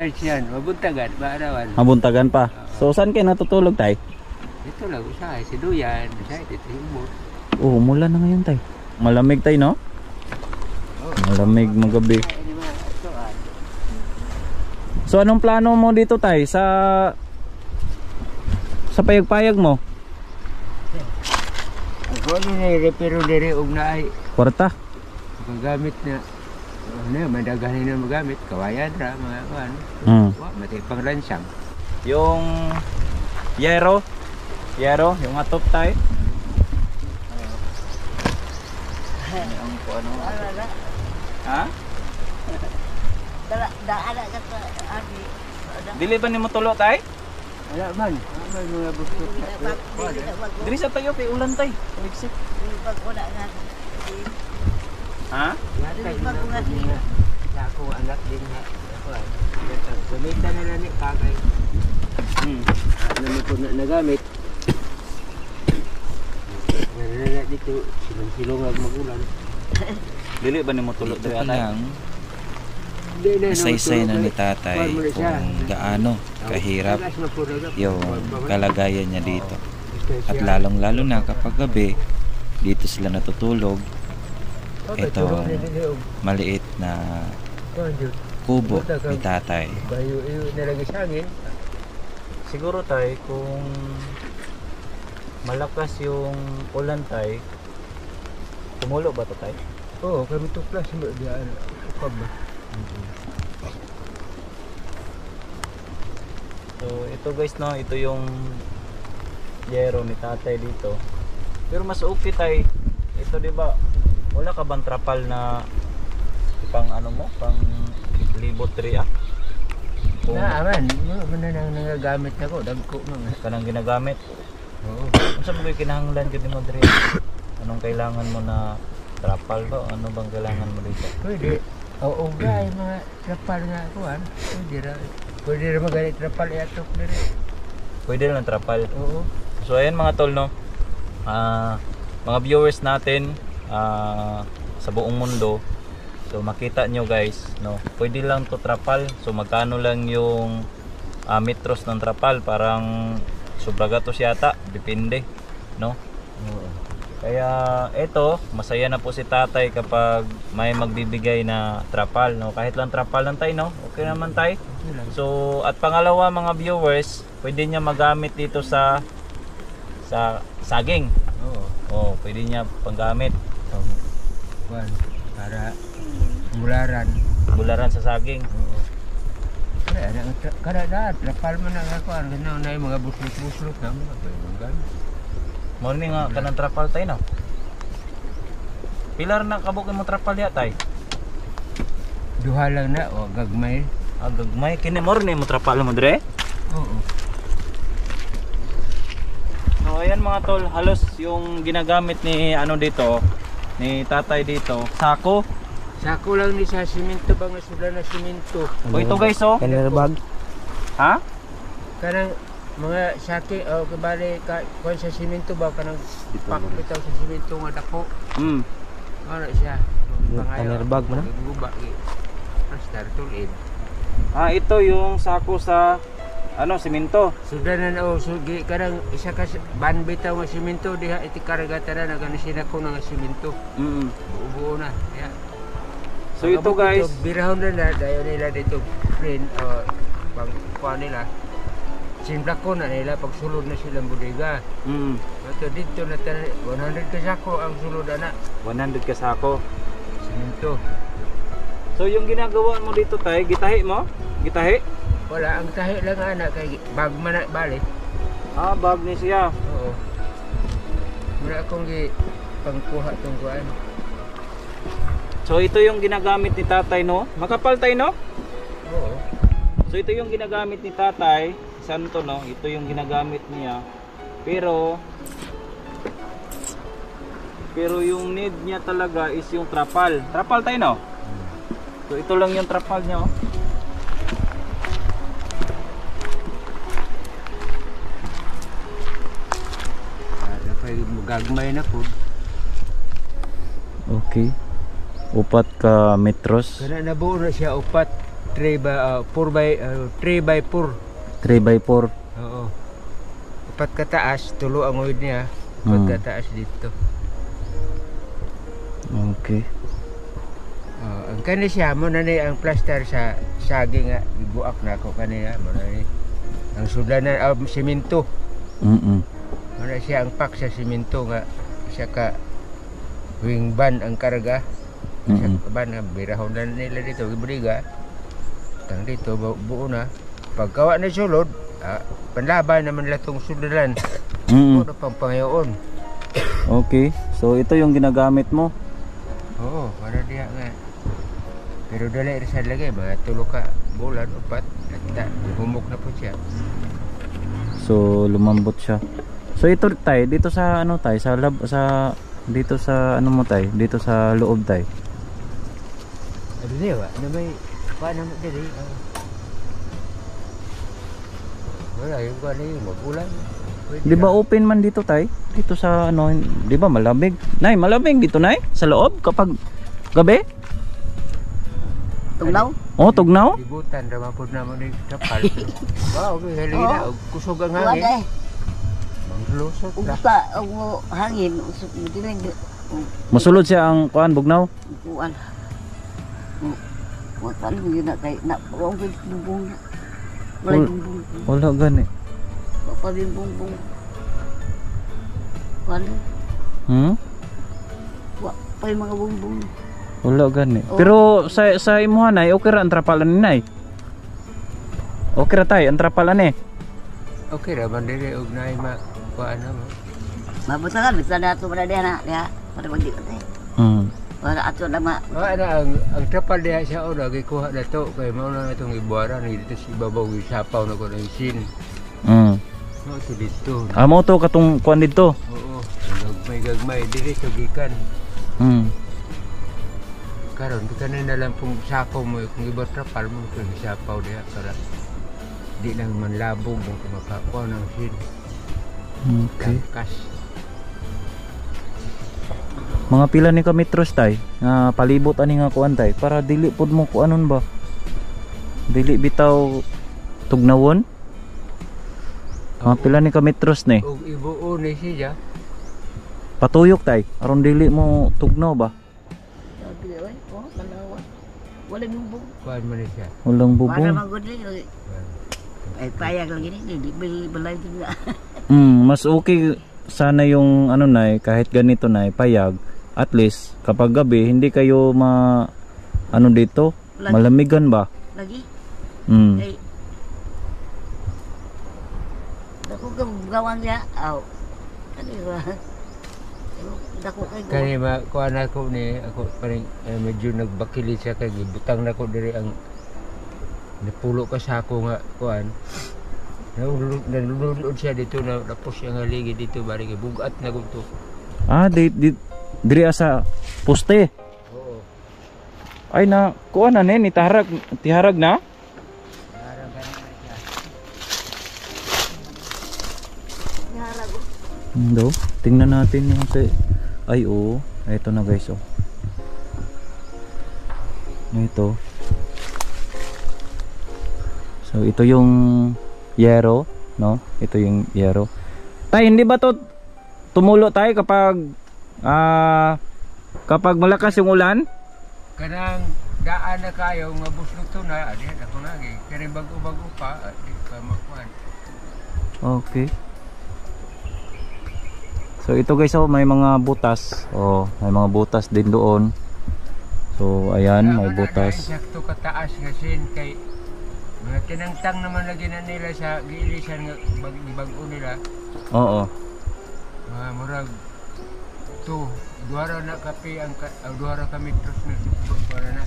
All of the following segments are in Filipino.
Yan, mabuntagan, maarawan. Mabuntagan pa. So saan kayo natutulog tay? Ito lang, usahay, si Duyan, usahay, ito yung mo. Oh, umulan na ngayon tay. Malamig tay no? Malamig magabi. So anong plano mo dito tay sa payag-payag mo? Ako ni repero diri og naay Kwarta. magamit na ano, madagahin na magamit, kawayan ra mga kuan. Wa mati panglansang. Yung yero, yung atop tay. Ang ano? Ha? Daan ka sa abi. Dili ba nimo tulo tay? Wala man mga busok. Diri sa tayo kay ulan tay. Ligsik. Pag wala nga. Ha? Ako anak din ha. Kuan. Gamitan nila ni kagay. Ano ko na nagamit. Nalala dito, silong-silong ang magulan. Dili ba nimo tulo diri atay? Isaysay na ni tatay kung gaano kahirap yung kalagayan niya dito. At lalong-lalo na kapag gabi, dito sila natutulog. Itong maliit na kubo ni tatay. Siguro tay kung malakas yung ulan tay, tumulo ba to tay? Oo, kami tuklas mo diyan. Ukab ba? So ito guys no, ito yung yero ni tatay dito. Pero mas okay tay. Ito 'di ba? Wala ka bang trapal na pang ano mo, pang libot tri ah? Naaman, man nang nagagamit ako, dagko man. Kanang ginagamit. Oo. Unsa mo kay kinahanglan gid mo diri? Anong kailangan mo na trapal ba? Ano bang kailangan mo dito? Pwede. Oo, gay mga trapal nga kuan. Pwede ra magalit trapal iatok diri. Pwede lang trapal. Oo. So ayan mga tol no. Mga viewers natin sa buong mundo. So makita nyo guys, no. Pwede lang to trapal. So magkano lang yung metros ng trapal? Parang sobragatos yata, depende, no. Kaya eto, masaya na po si tatay kapag may magbibigay na trapal, no. Kahit lang trapal lang tayo, no. Okay naman tayo. So at pangalawa mga viewers, pwede niya magamit dito sa saging. Oo. Oh, pwede niya panggamit. Kuan para bularan. Bularan sa saging. Oo. Kada trapal man nga kuan, ganaw na mga buslot-buslot na mga pwede. Morning nga kanang trapal tayo no. Pilar na kabuk mo trapal ya tay. Duha lang na o gagmay. Gagmay kini morning mo trapal mo dire. Oo. So ayan mga tol, halos yung ginagamit ni ano dito, ni tatay dito, sako. Sako lang ni sa simento ba nga sudlan na simento. O ito guys oh. Kanang bag. Ha? Kanang mga sake o kabali kuan sa simento ba kanang pakbitaw sa simento nga dako. Ano siya? Kanang bag mo na. Guba star tulid. Ito yung sako sa ano, simento. Sudanan o sugi kanang isa ka ban bitaw nga simento diha iti karagatan na gani sila ko nga simento. Buo na. Yeah. So ito guys, birahon na dayon nila dito print pang kuan nila. Simplak ko na nila pag sulod na silang bodega. Ito dito na 100 ka sako ang sulod na. 100 ka sako. Simento. So yung ginagawa mo dito tay, gitahi mo? Gitahi? Wala, ang tahi lang anak kay bag man bali. Bag ni siya. Oo. Mura akong pangkuha tong kuan. So ito yung ginagamit ni tatay no? Makapal tay no? Oo. So ito yung ginagamit ni tatay. Saan to no? Ito yung ginagamit niya. Pero yung need niya talaga is yung trapal. Trapal tayo no? So ito lang yung trapal niya oh. Gagmay na po. Okay. Upat ka metros. Kana nabuo na siya upat. 3 by 4. 3x4. Oo. 4 kataas, tulo ang wood niya. 4 kataas dito. Okay. Ang kani siya mo na ni ang plaster sa saging nga gibuak na ako kanina mo na ni ang sudanan semento. Mo na siya ang pack sa semento nga siya ka wing van ang karga. Siya ka van nga birahon na nila dito gibriga. Tang dito buo na. Pagkawa na sulod, panlaban naman nila tong sudanan. Mo na pang pangayoon. Okay. So ito yung ginagamit mo. Oo, para diha nga. Pero dali rin sa lagay, mga 3 ka bulan, 4, at humok na po siya. So lumambot siya. So ito tay, dito sa ano tay, sa dito sa ano mo tay, dito sa loob tay. Ano diya ba? Na may paano mo dali? Wala yung kuha na yung magulan. Di ba open man dito tay? Dito sa ano, di ba malamig? Nay, malamig dito nay sa loob kapag gabi? Tugnaw? Oh, tugnaw? Libutan, ramapod naman yung kapal. Wow, haligi na. Kusog ang hangin. Manglusot na. Ugusta, hangin. Masulod siya ang kuan bugnaw? Kuan. Kuan mo yun na kay na. Huwag ko bumbong na. Wala bumbong. Wala gani. Wala bumbong. Kuan. Pa yung mga bumbong. Wala gani. Pero sa imuha nay, okay ra ang trapalan ni nay. Okay ra tay, ang trapalan eh. Okay ra man dili og naay kuan na mo. Mabuta ka, bisa na ito para diha na. Diha, para mag-diot eh. Para ato na ma. Ang trapal diha siya o nagikuha na to. Kaya mauna na itong ibuara. Dito si Babaw, isapaw na ko na yung sin. No, ito dito. Amo to katong kuan dito. Oo. Gagmay, dili to gikan. Karon kita na lang pong sapaw mo kung iba trapal mo kung isapaw diha para di nang manlabog mo kumakakuha ng sin. Okay. Kas. Mga pila ni ka metros tay nga palibot ani nga kuan tay para dili pod mo kuanon ba? Dili bitaw tugnawon? Mga pila ni ka metros ni? Og ibuo ni siya. Patuyok tay aron dili mo tugnaw ba? Wala bumbong. Kuan man ni siya. Walang bubong. Para magudli. Ay payag lang gini, di balay din na. Mas okay sana yung ano nay, kahit ganito nay, payag. At least kapag gabi hindi kayo ano dito, malamigan ba? Lagi? Ay. Dako ka gawang niya. Aw. Ano ba? Dako kay Kani kuan ako ni ako paring medyo nagbakili siya kay gibutang nako diri ang napulo ka sa ako nga kuan. Nalulod siya dito na tapos siya nga ligi dito bari kay bugat na gud to. Diri sa poste. Oo. Ay na kuan na ni tiharag na. Tiharag na siya. Tiharag. Do, tingnan natin yung ay oo, ito na guys oh. Ito. So ito yung yero, no? Ito yung yero. Tay, hindi ba to tumulo tayo kapag kapag malakas yung ulan? Kanang daan na kayo nga buslog to na adi ako lagi. Kani bago-bago pa di pa makuan. Okay. So ito guys oh, may mga butas. Oh, may mga butas din doon. So ayan, may butas. Sakto kataas nga sin kay mga tinangtang naman lagi na nila sa giilisan nga bago nila. Oo. Murag to duhara na kape ang duhara ka metros na para na.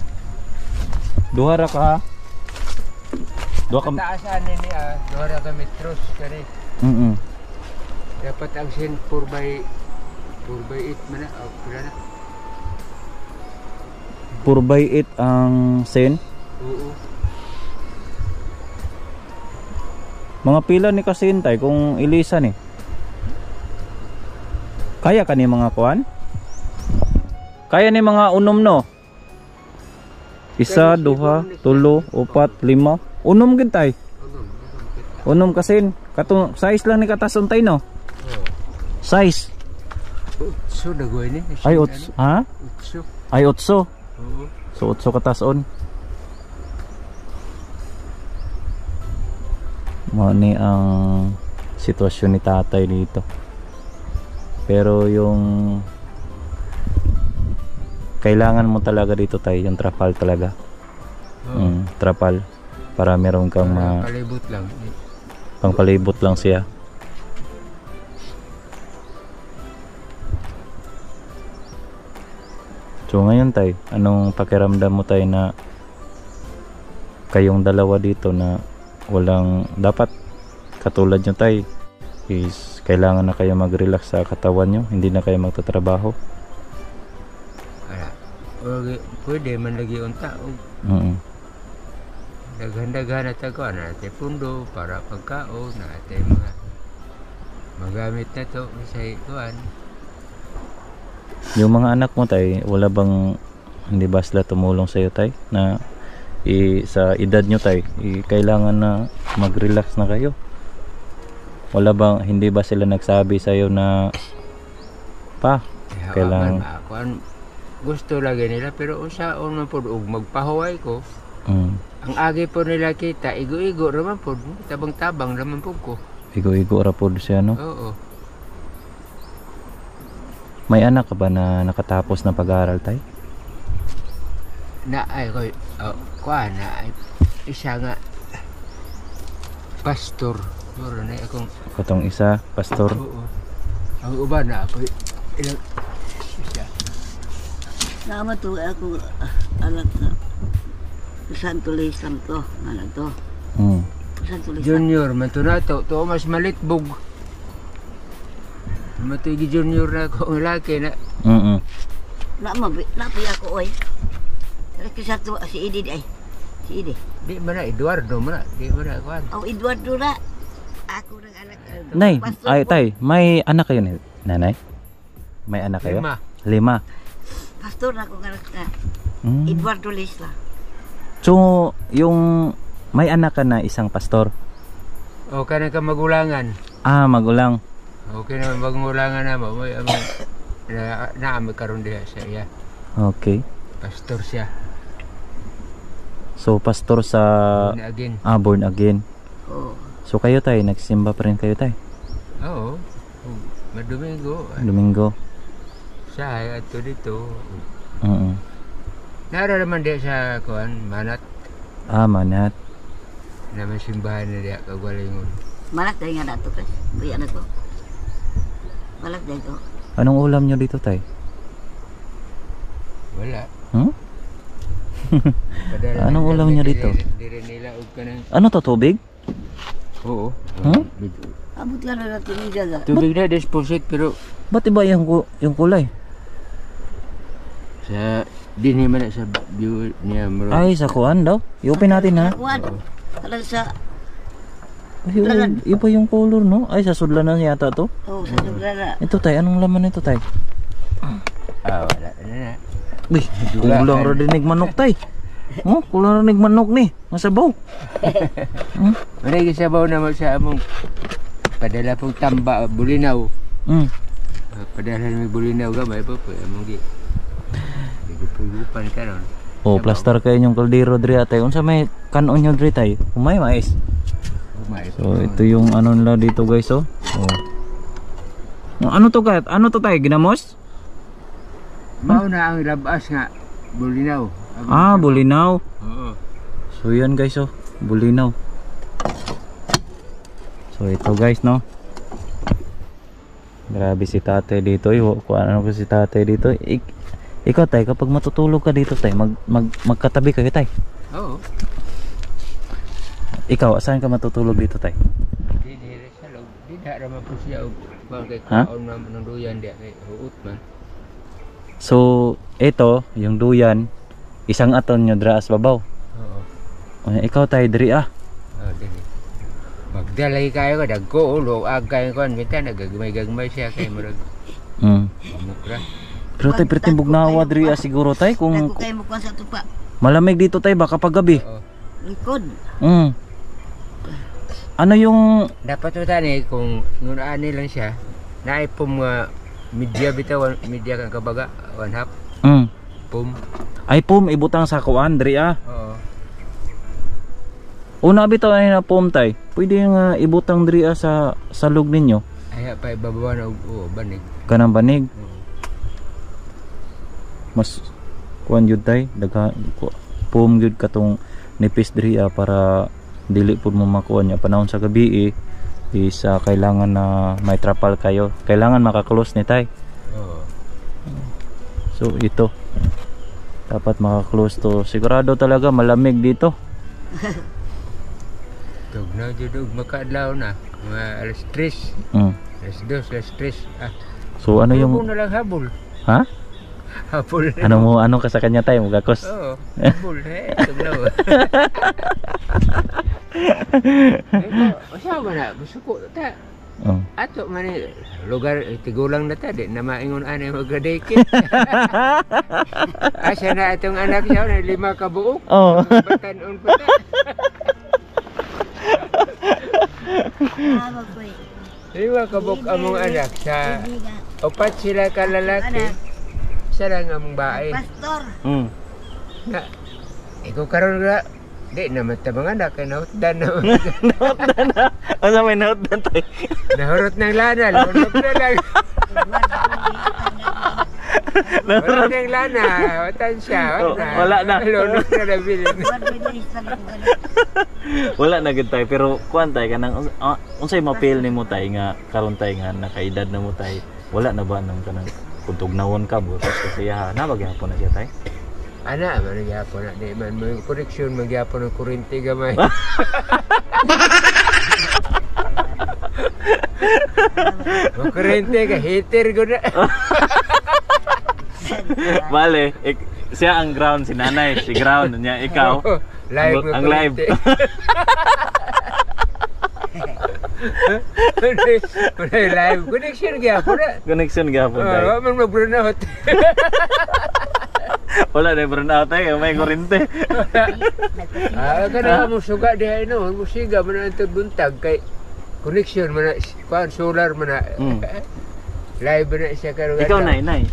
Duhara ka. Taasan ni duhara ka metros kani. Dapat ang sin 4 by 8 man na pila na. 4 by 8 ang sen. Oo. Mga pila ni kasin tay kung ilisan eh. Kaya ka ni mga kuan? Kaya ni mga unom no? Isa, duha, tulo, upat, lima. Unom gid tay. Unom kasin. Katong size lang ni katason tay no. Size. Utso dagoy ni. Ay otso. Ha? Utso. Ay otso. Oo. So otso katason. Mo ni ang sitwasyon ni tatay dito. Pero yung kailangan mo talaga dito tayo yung trapal talaga. Trapal para meron kang palibot lang. Pangpalibot lang siya. So ngayon tay, anong pakiramdam mo tay na kayong dalawa dito na walang dapat katulad nyo tay is kailangan na kayo mag-relax sa katawan nyo, hindi na kayo magtatrabaho? Okay, pwede man lagi unta. Daghan-daghan na tago natin pundo para pagkaon natin mga magamit na to sa ikuan. Yung mga anak mo tay, wala bang hindi ba sila tumulong sa iyo tay na sa edad nyo tay, kailangan na mag-relax na kayo? Wala bang hindi ba sila nagsabi sa iyo na pa kailangan gusto lagi nila pero unsaon man pud og magpahuway ko. Ang agi po nila kita igo-igo raman pud, tabang-tabang raman pud ko. Igo-igo ra pud siya no? Oo. May anak ka ba na nakatapos ng pag-aaral tay? Na ay ko kuan na ay isa nga pastor. Moro na akong katong isa pastor. Oo. Ang uban na ako ilang siya. Nama to ako alat na Santo Lisam to, ano to? Santo Lisam. Junior man to na to mas malitbog. Matigi junior na ako ang laki na. Napi ako oy. Kasi to si Idi ay. Si Idi. Di mana Eduardo mana, di mana kuan. Oh Eduardo na. Ako ng anak. Nay, ay tay, may anak kayo ni nanay? May anak kayo? 5. Pastor na ako anak na. Eduardo Lisla. So, yung may anak ka na isang pastor? O kanang ka magulangan. Magulang. Okay naman magulangan na mo. May naamay karon diha siya. Okay. Pastor siya. So, pastor sa Born again. Born again. Oo. So, kayo tay, nagsimba pa rin kayo tay? Oo. Madomingo. Domingo. Siya ay ato dito. Nara naman diya sa kuan Manat. Manat. Na may simbahan na diya kagalingon. Malak dahil nga nato kasi. Buya na to. Malak dahil to. Anong ulam nyo dito tay? Wala. Anong ulam niya dito? Dire nila og kanang Ano to, tubig? Oo. Abot ka na natin yung jaga. Tubig na deposit pero Ba't iba yung kulay? sa dinhi man na sa view niya mo. Ay, sa kuan daw. I-open natin ha. Kuwan. Alam sa... Ay, iba yung color no? Ay, sa sudlanan yata to. Oh, sa sugrana. Ito tay, anong laman nito tay? Wala na. Uy, kulang rinig manok tay. Kulang rinig manok ni. Masabaw. Manay gisabaw na mo sa among padala pong tamba bulinaw. Padala mi bulinaw gamay pa po among di. Gupan karon. Plaster kayo yung kaldero diri atay. Unsa may kanon nyo diri tay? Umay mais. So ito yung ano nila dito guys Ano to kat? Ano to tay? Ginamos? Mao na ang labas nga bulinaw. Bulinaw. Oo. So yan guys bulinaw. So ito guys no. Grabe si tatay dito. Kung ano ko si tatay dito. Ikaw tay, kapag matutulog ka dito tay, magkatabi kayo tay. Oo. Ikaw, saan ka matutulog dito tay? Di sa loob. Di na raman po siya og kay kaon man ng duyan di kay huot man. So, ito, yung duyan, isang aton nyo dras babaw. Oo. Ikaw tay, diri Diri. Magdalay kayo ka dagko ulo agay kon bita nagagmay-gagmay siya kay murag. Mukra. Pero tay, pertimbog na awa diri siguro tay kung Ako kayo mo kuwan sa tupa. Malamig dito tay ba kapag gabi? Oo. Likod. Ano yung Dapat mo tani kung nunaan lang siya, naipom nga media bitaw, media kang kabaga, 1/2 pum. ay pum ibutang sa kuan diri Oo. Una bitaw ay na pum tay. Pwede nga ibutang diri sa salog ninyo. Ay pa ibabaw na banig. Kanang banig. Mas kuan jud tay dagha pum jud katong nipis diri para dili pud mo makuha niya panahon sa gabi isa kailangan na may trapal kayo. Kailangan maka-close ni tay. Oo. So ito dapat maka-close to. Sigurado talaga malamig dito. Tug na jud makadlaw na. Mga alas 3, alas 2, alas 3. So ano yung na lang habol. ha? Habol. Ano ka sa kanya tay mugakos? Oo. Habol tugnaw. Usama na gusto ko ta. Ato man lugar tigulang na ta di na maingon ani magadekit. Asa na atong anak siya na 5 ka buok. Batanon pa ta. Bagoy. 5 ka buok among anak sa upat sila ka lalaki. Isa lang among bae. Pastor. Na ikaw karon nga di naman ta mga anak kay nautdan na. Nautdan na. Asa may nautdan tay? Nahurot ng lana, lunok na lang. Nahurot ng lana, watan siya. Wala na. Lunok na nabilin. Wala na gid tay pero kuan tay kanang unsay mapil nimo tay nga karon tay nga nakaedad na mo tay. Wala na ba nang kanang kung tugnawon ka butas kasi na magyapon na siya tay? Ana man magyapon na di man mo koneksyon magyapon ng kuryente gamay. Kuryente ka heater ko na. Bale, siya ang ground si nanay, si ground niya ikaw. Live ang live. Live connection gyapon na. Connection gyapon tay. Wa man mag-burnout. Wala na burnout tay, may kuryente. Kada mo suga diha no, musiga man ang buntag kay connection man pan solar man na. Live na siya karon. Ikaw nay.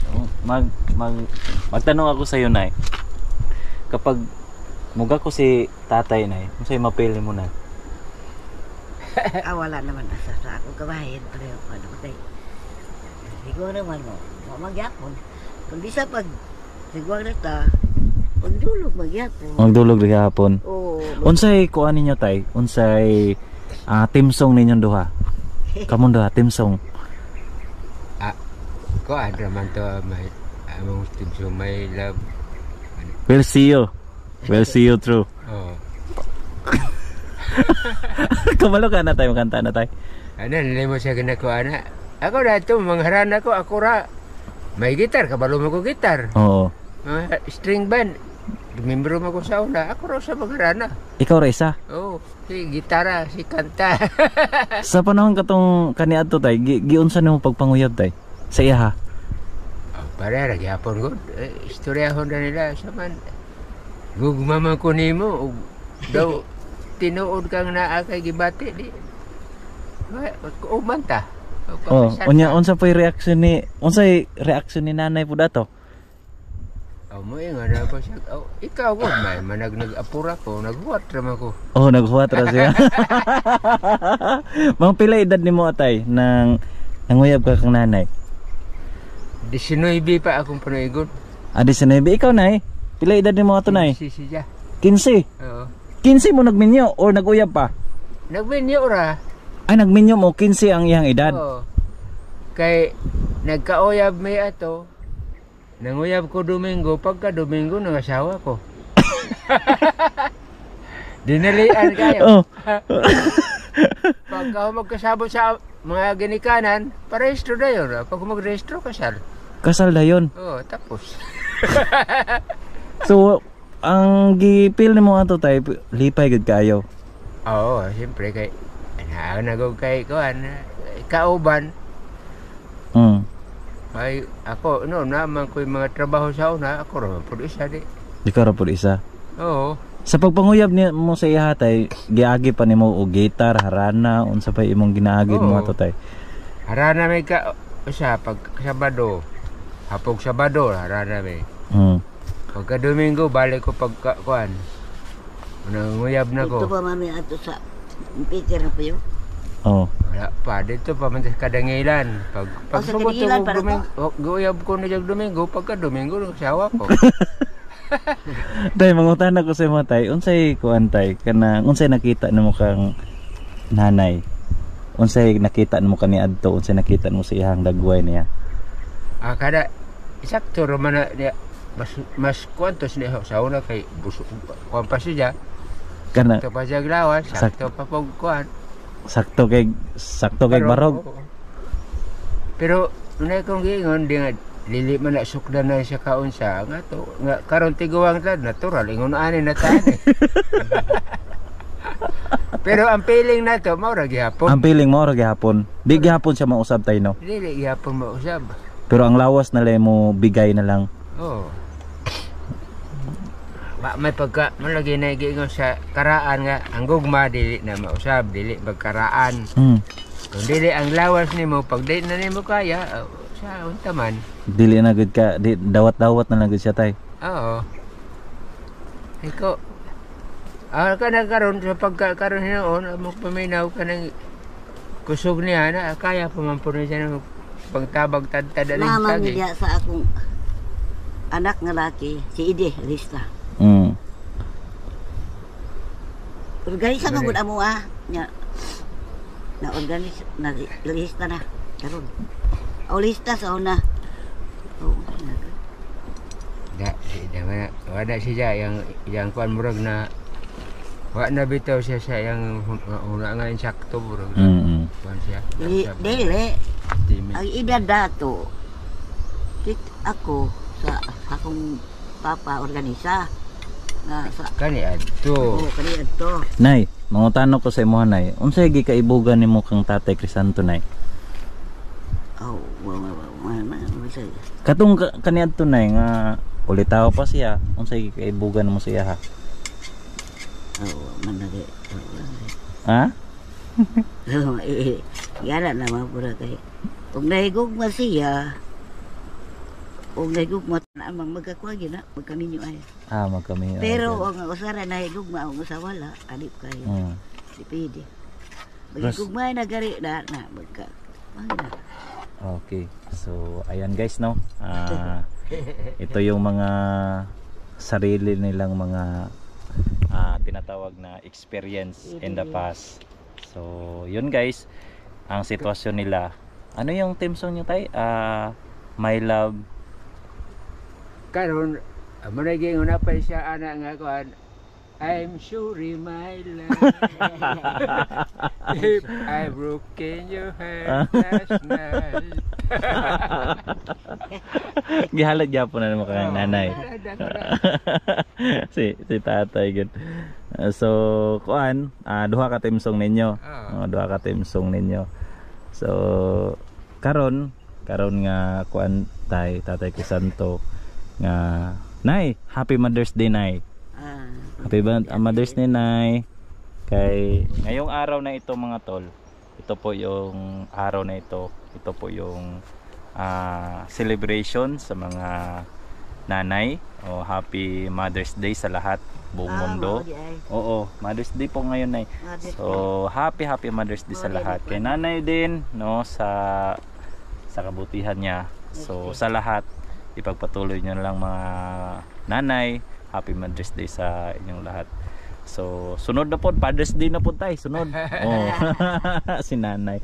Magtanong ako sa iyo nay. Kapag muga ko si tatay nay, unsay mapili mo na? Wala naman asa sa ako kabahin pero ano tay. Siguro man mo magyapon. Kundi sa pag siguro ta pagdulog magyapon. Magdulog gihapon. Oo. Unsay kuan ninyo tay? Unsay team song ninyong duha? Kamon duha team song. Ko ada man to may among studio may love. We'll see you. We'll see you through. Oh. Kamalo ka na tayo kanta na tay. Ano nilay mo siya ganako ana? Ako dato mangharan ako ra. May gitar kabalo mo ko gitar. Oo. String band. Membro mo ko sa una. Ako ra sa mangharana. Ikaw ra isa? Oo. Si gitara, si kanta. Sa panahon katong kaniadto tay, giunsa nimo pagpanguyab tay? Sa iya ha. Para gyapon ko. Istoryahon na nila sa man. Gugmaman ko nimo daw tinuod kang naa kay gibati di. Uman ta. Unya unsa pay reaction ni nanay pud ato? Mo nga na ko siya. Ikaw ko may nag-apura ko, naghuwat ra man ko. Naghuwat ra siya. Mga pila edad nimo atay nang nanguyab ka kang nanay? 19 pa akong panuigon. 19 ikaw nay? Pila edad nimo ato nay? 15. Oo. 15 mo nagminyo or naguyab pa? Nagminyo ra. Ay nagminyo mo 15 ang iyang edad. Oo. Kay nagkauyab may ato. Nanguyab ko Domingo, pagka Domingo nangasawa ko. Dinalian kayo. Pagka magkasabot sa mga ginikanan, parehistro na yun. Pag mag-rehistro, kasal. Kasal na yun? Oo, tapos. So, ang gipil ni mo ato tayo, lipay gud kayo. Oo, siyempre kay nagog kay kuan, kauban. Ay ako no naman ko mga trabaho sa una, ako ra pud isa di. Di ka ra pud isa. Oo. Sa pagpanguyab ni mo sa iya tay, giagi pa nimo og gitar, harana, unsa pa imong ginaagi mo ato tay? Harana may ka usa pag Sabado. Hapog Sabado harana may. Pagka Domingo balik ko pagka kuan. Nanguyab na ko. Ito pa mami ato sa Peter na pa yun. Oh. Wala pa dito pa man sa Kadangilan. Pag sa subot Kadangilan ko para Domingo, guyab ko na jag Domingo, pagka Domingo nagsawa ko. Tay mangutan ako sa mga tay, unsay kuan tay kana unsay nakita nimo kang nanay? Unsay nakita nimo kani adto, unsay nakita nimo sa iyang dagway niya? Kada sakto ro man niya mas kwantos niya sa una kay busog kuan pa siya. Kana Sakto pa siya glawas, sakto pa pag kuan. sakto kay barog. Pero unay kong giingon di nga lili man na sukdan na siya kaunsa nga to nga karon tiguwang tad natural ingon ani na tani. Pero ang feeling na to mao ra gihapon. Ang feeling mo ra gihapon. Di gihapon siya mausab tay no. Dili gihapon mausab. Pero ang lawas na lang mo bigay na lang. Oh. May pagka malagi na giingon sa karaan nga ang gugma dili na mausab, dili magkaraan. Kung dili ang lawas nimo pag di na nimo kaya sa unta man. Dili na gud ka, di dawat-dawat na lang gud siya tay. Oo. Iko. Ka nagkaroon sa pagkakaroon hinoon mo paminaw ka ng kusog niya na kaya pa man po siya ng pagtabag tad-tad aling Naman tagi. niya sa akong anak nga laki, si Ide Rista. Organisa man gud amo nya. Na organisa na lista na karon. O lista sa una. Oh, Wala siya yang kuan murag na wa na bitaw siya sa yang una nga insakto murag. Kuan siya. Dili. Ang edad dato. Ako sa akong papa organisa na sa kani adto. oh kani adto. Nay, mangutano ko sa imo nay. Unsay gikaibugan nimo kang Tatay Crisanto nay? Oh, masay. Katong kaniadto nay nga ulitaw pa siya. Unsay gikaibugan mo siya ha? Oh, managi. Ha? Gana naman pura kay. Kung nahigugma siya, kung nahigugma na amang magkakuha na, magkaminyo ay. Magkami. Pero ang usara nahigugma, ang usawala, alip kayo. Dipidi. Magigugma na gari na magka. Okay. So, ayan guys no. Ito yung mga sarili nilang mga tinatawag na experience in the past. So, yun guys, ang sitwasyon nila. Ano yung theme song nyo tay? My Love. Karon managi nga pa siya ana nga kuan. I'm sorry my love. If I broken your heart last night. Gihalad gyapon na mo kang nanay. si tatay gud. So kuan, duha ka theme song ninyo. Duha ka theme song ninyo. So karon nga kuan Tatay Crisanto nga nay, Happy Mother's Day nay. Happy Mother's Day nay. Kay ngayong araw na ito mga tol, ito po yung araw na ito. Ito po yung celebration sa mga nanay. Happy Mother's Day sa lahat buong mundo. Oo, Mother's Day po ngayon nay. So happy Mother's Day sa lahat. Kay nanay din no sa kabutihan niya. So sa lahat ipagpatuloy niyo lang mga nanay. Happy Mother's Day sa inyong lahat. So sunod na po Father's Day na po tayo. Sunod. Si nanay.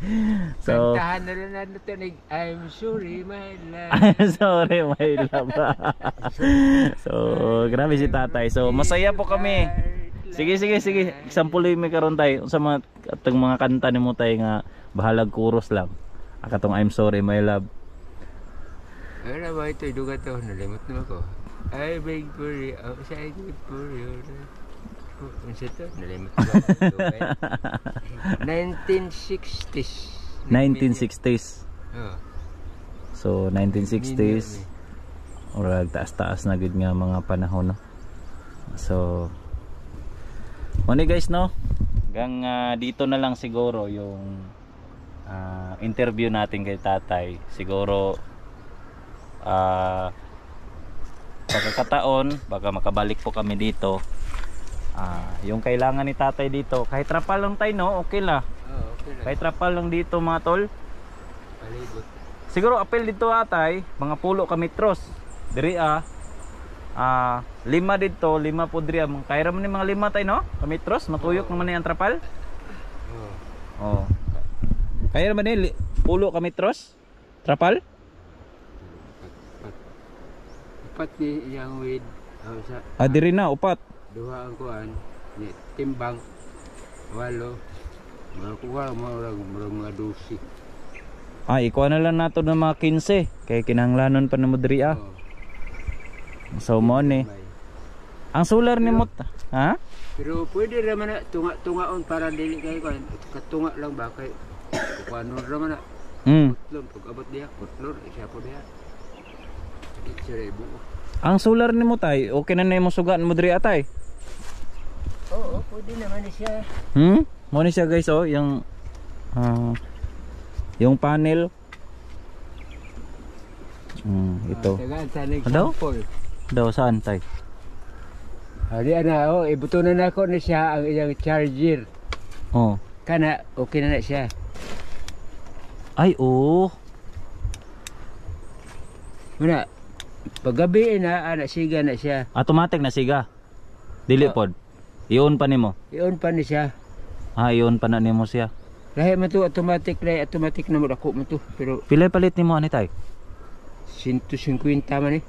So kantahan na rin natin ni I'm sorry my love. I'm sorry my love. So grabe si tatay. So masaya po kami. Sige. Example mi karon tayo sa mga atong mga kanta nimo tay nga bahalag chorus lang. Akatong I'm sorry my love. Ano ba ito? Duga to. Nalimot naman ko. I beg for you. I beg for you. Ano ito? Nalimot ko. 1960s. 1960s. So 1960s. Orag taas-taas na gid nga mga panahon no. So muna guys, no, hanggang dito na lang siguro yung interview natin kay tatay. Siguro pagkakataon baka makabalik po kami dito. Yung kailangan ni tatay dito, kahit trapal lang tayo, no, okay lang. Okay lang. Kahit trapal lang dito mga tol. Palibot. Siguro apel dito atay, mga pulo ka metros. Diri 5 dito, 5 po diri. Kaya man ni mga 5 tayo, no? Ka metros, matuyok naman ni ang trapal. Oh. Kaya man ni pulo ka metros? Trapal? Upat ni yang with sa Diri na upat. duha ang kuan ni timbang 8 mga kuha mga 12. Ikuha na lang nato ng mga 15 kay kinahanglanon pa na mo diri. So mo ni. Ang solar ni mo ha? Pero pwede ra man na tunga-tungaon para dili kay kuan katunga lang ba kay kuan ra man na. Kutlon pag abot diha kutlon siya po diha. Ang solar ni mo tay, okay na nimo sugan mo diri atay? Oo, pwede naman siya. Mo ni siya guys, yung panel. Ito. Ano? Daw saan tay? Hari ana ibutunan nako na siya ang iyang charger. Kana okay na siya. Ay Muna paggabi na ana siga na siya. Automatic na siga. Dili pod. Iyon pa nimo. Iyon pa ni siya. Iyon pa na nimo siya. Lahi man to automatic na mo dako mo to pero pila palit nimo ani tay? 150 man eh.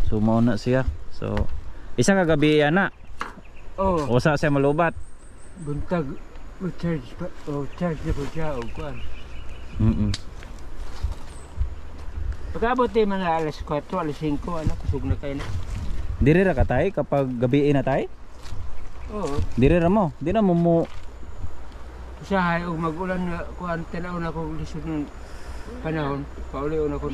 So mao na siya. So isa ka gabi ana. Usa siya malubat. Buntag charge pa. Charge na po siya kuan. Pagkabot mga alas 4, alas 5 anak kusog na kayo na. Diri ra ka tay kapag gabi na tay? Oo. Diri ra mo. Di na mo usahay og magulan nga kuan tanaw na ko lisod ng panahon. Pauli una ko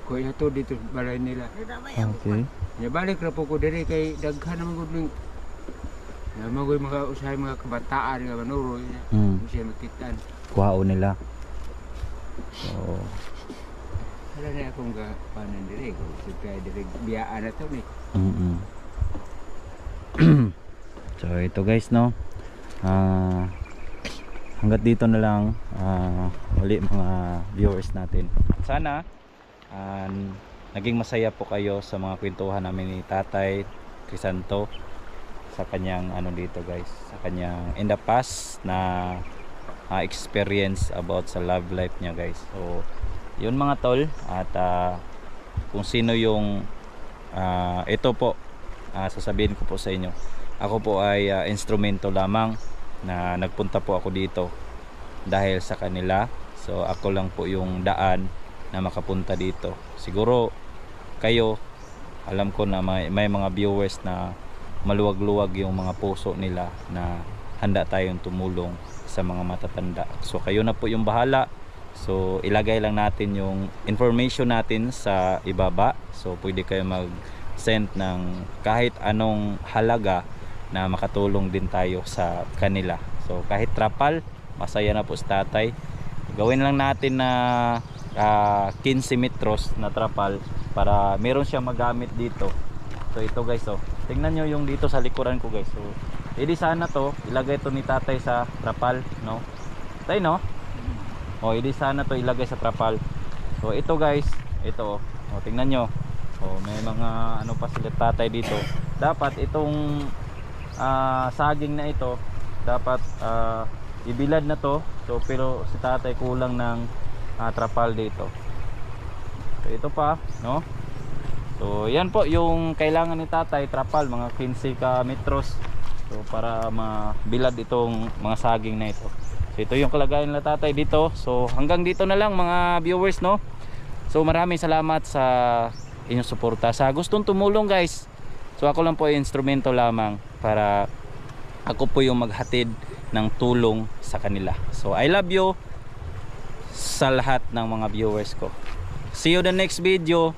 ko ihato dito balay nila. Okay. Ya balik ra po ko diri kay daghan naman gud ning na magoy mga usahay mga kabataan nga manuro. Siya makitan. Kuhao nila. So wala na akong panan diri ko kaya diri biyaan na to ni. So ito guys, no, hanggat dito na lang uli mga viewers natin. Sana naging masaya po kayo sa mga kwentuhan namin ni Tatay Crisanto sa kanyang dito guys, sa kanyang in the past na experience about sa love life niya guys. So yun mga tol, at kung sino yung ito po, sasabihin ko po sa inyo, ako po ay instrumento lamang na nagpunta po ako dito dahil sa kanila. So ako lang po yung daan na makapunta dito. Siguro kayo, alam ko na may mga viewers na maluwag-luwag yung mga puso nila na handa tayong tumulong sa mga matatanda. So kayo na po yung bahala. So ilagay lang natin yung information natin sa ibaba. So pwede kayo mag-send ng kahit anong halaga na makatulong din tayo sa kanila. So kahit trapal, masaya na po sa tatay. Gawin lang natin na 15 metros na trapal para meron siya magamit dito. So ito guys, tingnan nyo yung dito sa likuran ko guys. So edi sana to, ilagay to ni tatay sa trapal, no? Tay, no? Edi sana to ilagay sa trapal. So ito guys, ito tingnan nyo. May mga pa sila tatay dito. Dapat itong saging na ito dapat ibilad na to. So pero si tatay kulang ng trapal dito. So ito pa, no? So yan po yung kailangan ni tatay, trapal mga 15 ka metros. So para mabilad itong mga saging na ito. So ito yung kalagayan nila tatay dito. So hanggang dito na lang mga viewers, no? So maraming salamat sa inyong suporta. Sa gustong tumulong guys, so ako lang po ay instrumento lamang para ako po yung maghatid ng tulong sa kanila. So I love you sa lahat ng mga viewers ko. See you the next video.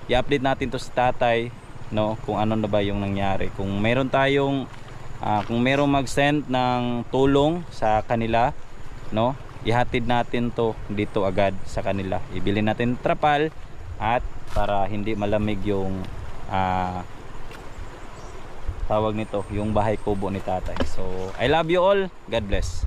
i-update natin to sa tatay, no, kung ano na ba yung nangyari. Kung meron tayong kung merong mag-send ng tulong sa kanila, no, ihatid natin to dito agad sa kanila. Ibili natin trapal at para hindi malamig yung tawag nito, yung bahay kubo ni tatay. So I love you all, God bless.